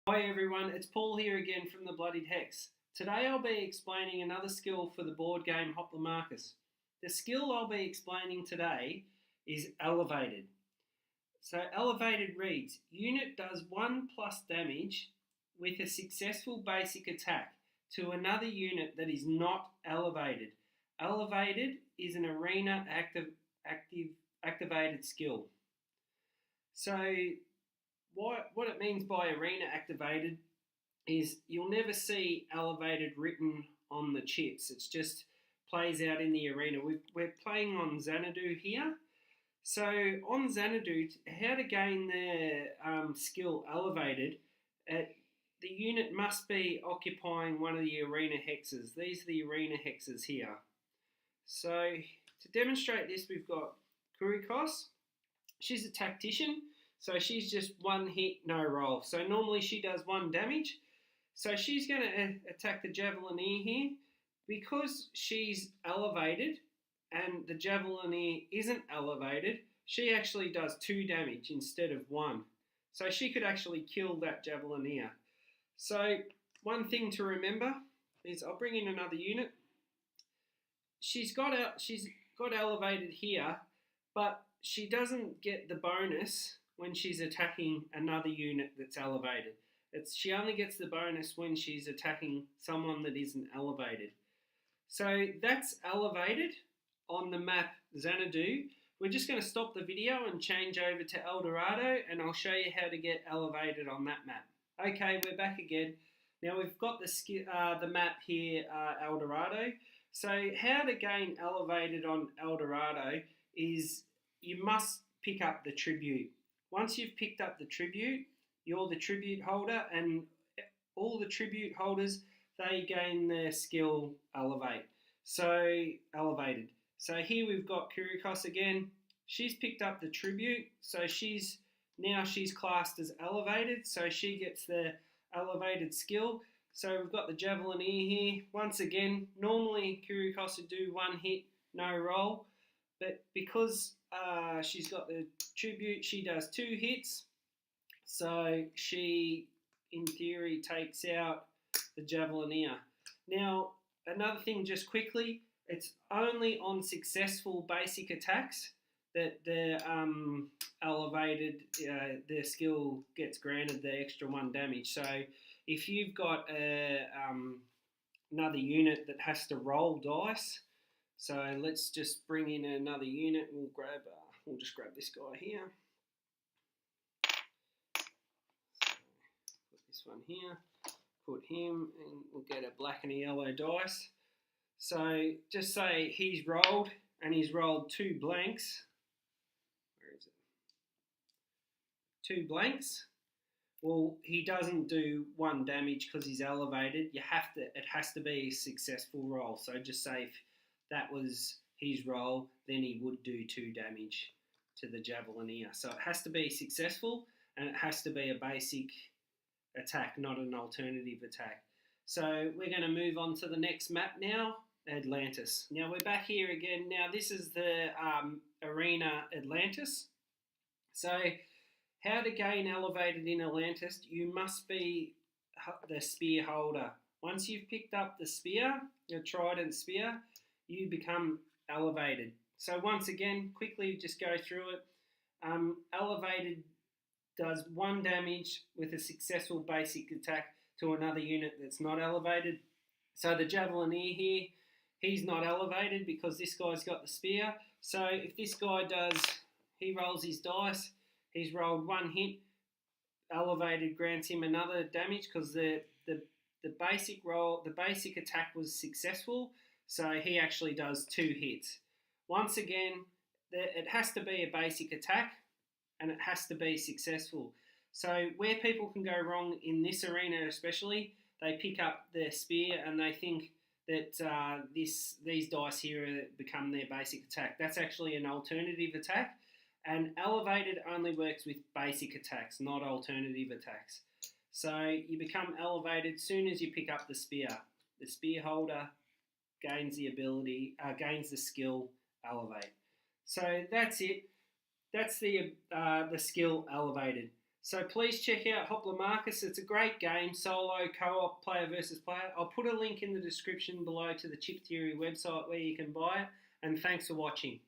Hi everyone, it's Paul here again from the Bloodied Hex. Today I'll be explaining another skill for the board game Hoplomachus. The skill I'll be explaining today is Elevated. So Elevated reads, unit does 1 plus damage with a successful basic attack to another unit that is not elevated. Elevated is an arena activated skill. So what it means by arena activated is you'll never see elevated written on the chips. It's just plays out in the arena. We're playing on Xanadu here. So on Xanadu, how to gain their skill elevated, the unit must be occupying one of the arena hexes. These are the arena hexes here. So to demonstrate this, we've got Kurikos. She's a tactician. So she's just one hit, no roll. So normally she does 1 damage. So she's going to attack the Javelineer here. Because she's elevated and the Javelineer isn't elevated, she actually does 2 damage instead of 1. So she could actually kill that Javelineer. So one thing to remember is I'll bring in another unit. She's got elevated here, but she doesn't get the bonus when she's attacking another unit that's elevated. She only gets the bonus when she's attacking someone that isn't elevated. So that's elevated on the map Xanadu. We're just going to stop the video and change over to El Dorado, and I'll show you how to get elevated on that map. Okay, we're back again. Now we've got the map here, El Dorado. So how to gain elevated on El Dorado is you must pick up the tribute. Once you've picked up the tribute, you're the tribute holder, and all the tribute holders, they gain their skill elevated. So here we've got Kurikos again. She's picked up the tribute, so she's classed as elevated, so she gets the elevated skill. So we've got the Javelineer here. Once again, normally Kurikos would do 1 hit, no roll, but because she's got the tribute, she does 2 hits. So she, in theory, takes out the Javelineer. Now, another thing just quickly, it's only on successful basic attacks that the elevated, their skill gets granted the extra 1 damage. So if you've got another unit that has to roll dice, so let's just bring in another unit. We'll just grab this guy here. Put this one here. Put him, and we'll get a black and a yellow dice. So just say he's rolled, and he's rolled 2 blanks. Where is it? 2 blanks. Well, he doesn't do 1 damage because he's elevated. It has to be a successful roll. So just say if that was his roll, then he would do 2 damage to the Javelineer. So it has to be successful, and it has to be a basic attack, not an alternative attack. So we're going to move on to the next map now, Atlantis. Now we're back here again. Now this is the arena Atlantis. So how to gain elevated in Atlantis, you must be the spear holder. Once you've picked up the spear, your trident spear, you become elevated. So once again, quickly just go through it. Elevated does 1 damage with a successful basic attack to another unit that's not elevated. So the Javelineer here, he's not elevated because this guy's got the spear. So if this guy he rolls his dice, he's rolled 1 hit, elevated grants him another damage because the basic attack was successful, so he actually does 2 hits. Once again, it has to be a basic attack, and it has to be successful. So where people can go wrong in this arena especially, they pick up their spear and they think that these dice here become their basic attack. That's actually an alternative attack, and elevated only works with basic attacks, not alternative attacks. So you become elevated as soon as you pick up the spear. The spear holder gains the skill elevate. So that's it. That's the skill elevated. So please check out Hoplomachus. It's a great game, solo, co-op, player versus player. I'll put a link in the description below to the Chip Theory website where you can buy it. And thanks for watching.